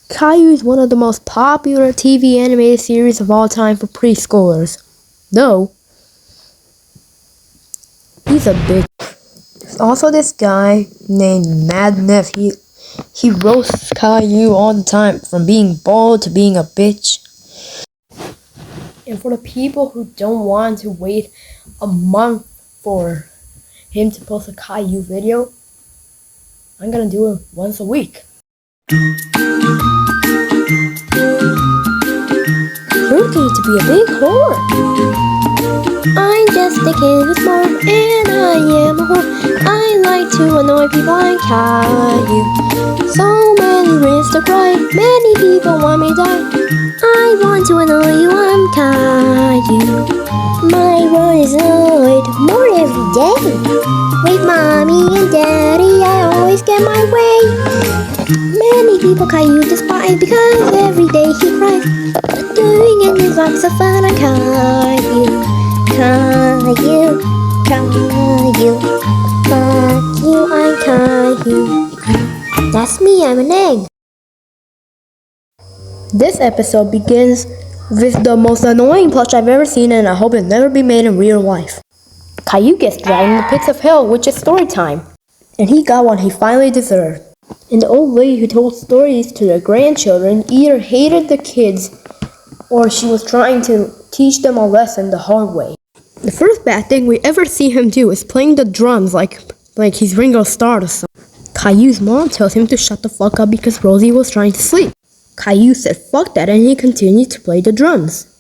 Caillou is one of the most popular TV animated series of all time for preschoolers. Though, he's a bitch. There's also this guy named Mad Neff. He roasts Caillou all the time, from being bald to being a bitch. And for the people who don't want to wait a month for him to post a Caillou video, I'm gonna do it once a week. You're going to be a big whore. I'm just a kid who's smart, and I am a whore. I like to annoy people like Caillou. So many reasons to cry, many people want me to die. I want to annoy you, I'm Caillou. My world is annoyed more every day. With mommy and daddy, I always get my way. Many people Caillou despise because every day he cries. But doing it is lots of fun. I'm Caillou, Caillou, Caillou. Fuck you, I'm Caillou. That's me, I'm an egg. This episode begins with the most annoying plush I've ever seen, and I hope it'll never be made in real life. Caillou gets dragged in the pits of hell, which is story time. And he got what he finally deserved. And the old lady who told stories to their grandchildren either hated the kids or she was trying to teach them a lesson the hard way. The first bad thing we ever see him do is playing the drums like he's Ringo Starr or something. Caillou's mom tells him to shut the fuck up because Rosie was trying to sleep. Caillou said fuck that and he continued to play the drums.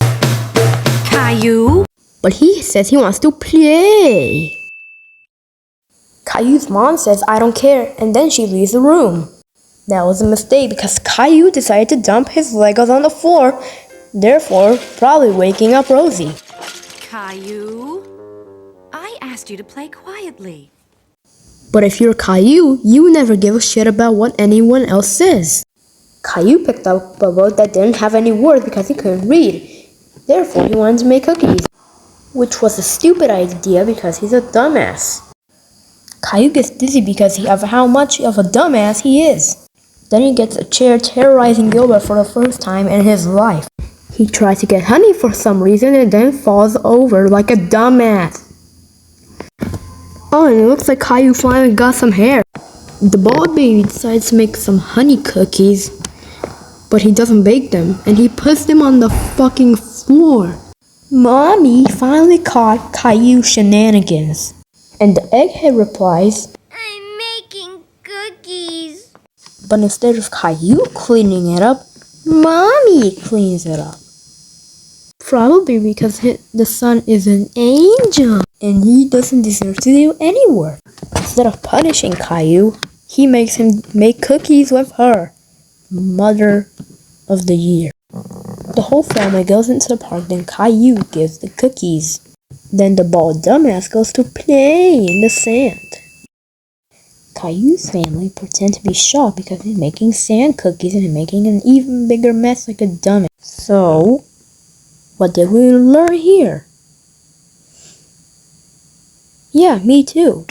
Caillou? But he says he wants to play. Caillou's mom says I don't care, and then she leaves the room. That was a mistake because Caillou decided to dump his Legos on the floor, therefore probably waking up Rosie. Caillou? I asked you to play quietly. But if you're Caillou, you never give a shit about what anyone else says. Caillou picked up a book that didn't have any words because he couldn't read. Therefore, he wanted to make cookies, which was a stupid idea because he's a dumbass. Caillou gets dizzy because of how much of a dumbass he is. Then he gets a chair terrorizing Gilbert for the first time in his life. He tries to get honey for some reason and then falls over like a dumbass. Oh, and it looks like Caillou finally got some hair. The bald baby decides to make some honey cookies, but he doesn't bake them, and he puts them on the fucking floor. Mommy finally caught Caillou's shenanigans, and the egghead replies, I'm making cookies. But instead of Caillou cleaning it up, Mommy cleans it up. Probably because the son is an angel, and he doesn't deserve to do any work. Instead of punishing Caillou, he makes him make cookies with her, Mother of the Year. The whole family goes into the park, then Caillou gives the cookies. Then the bald dumbass goes to play in the sand. Caillou's family pretend to be shocked because he's making sand cookies and making an even bigger mess like a dumbass. So, what did we learn here? Yeah, me too.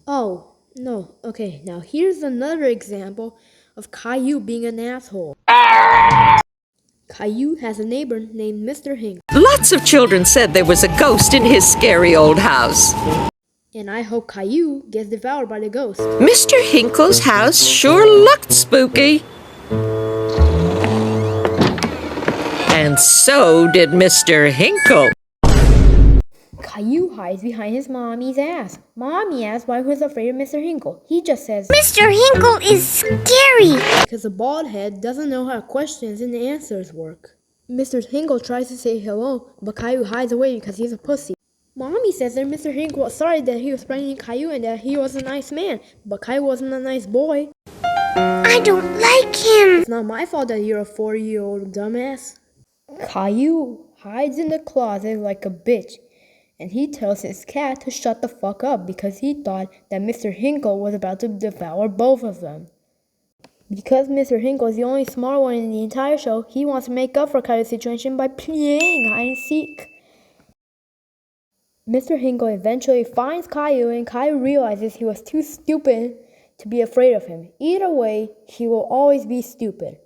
Oh, no. Okay, now here's another example of Caillou being an asshole. Caillou has a neighbor named Mr. Hink, Lots of children said there was a ghost in his scary old house. and I hope Caillou gets devoured by the ghost. Mr. Hinkle's house sure looked spooky. And so did Mr. Hinkle. Caillou hides behind his mommy's ass. Mommy asks why he was afraid of Mr. Hinkle. He just says, Mr. Hinkle is scary. because a bald head doesn't know how questions and answers work. Mr. Hinkle tries to say hello, but Caillou hides away because he's a pussy. Mommy says that Mr. Hinkle was sorry that he was frightening Caillou and that he was a nice man, but Caillou wasn't a nice boy. I don't like him. It's not my fault that you're a 4-year-old dumbass. Caillou hides in the closet like a bitch, and he tells his cat to shut the fuck up because he thought that Mr. Hinkle was about to devour both of them. Because Mr. Hinkle is the only smart one in the entire show, he wants to make up for Caillou's situation by playing hide and seek. Mr. Hinkle eventually finds Caillou, and Caillou realizes he was too stupid to be afraid of him. Either way, he will always be stupid.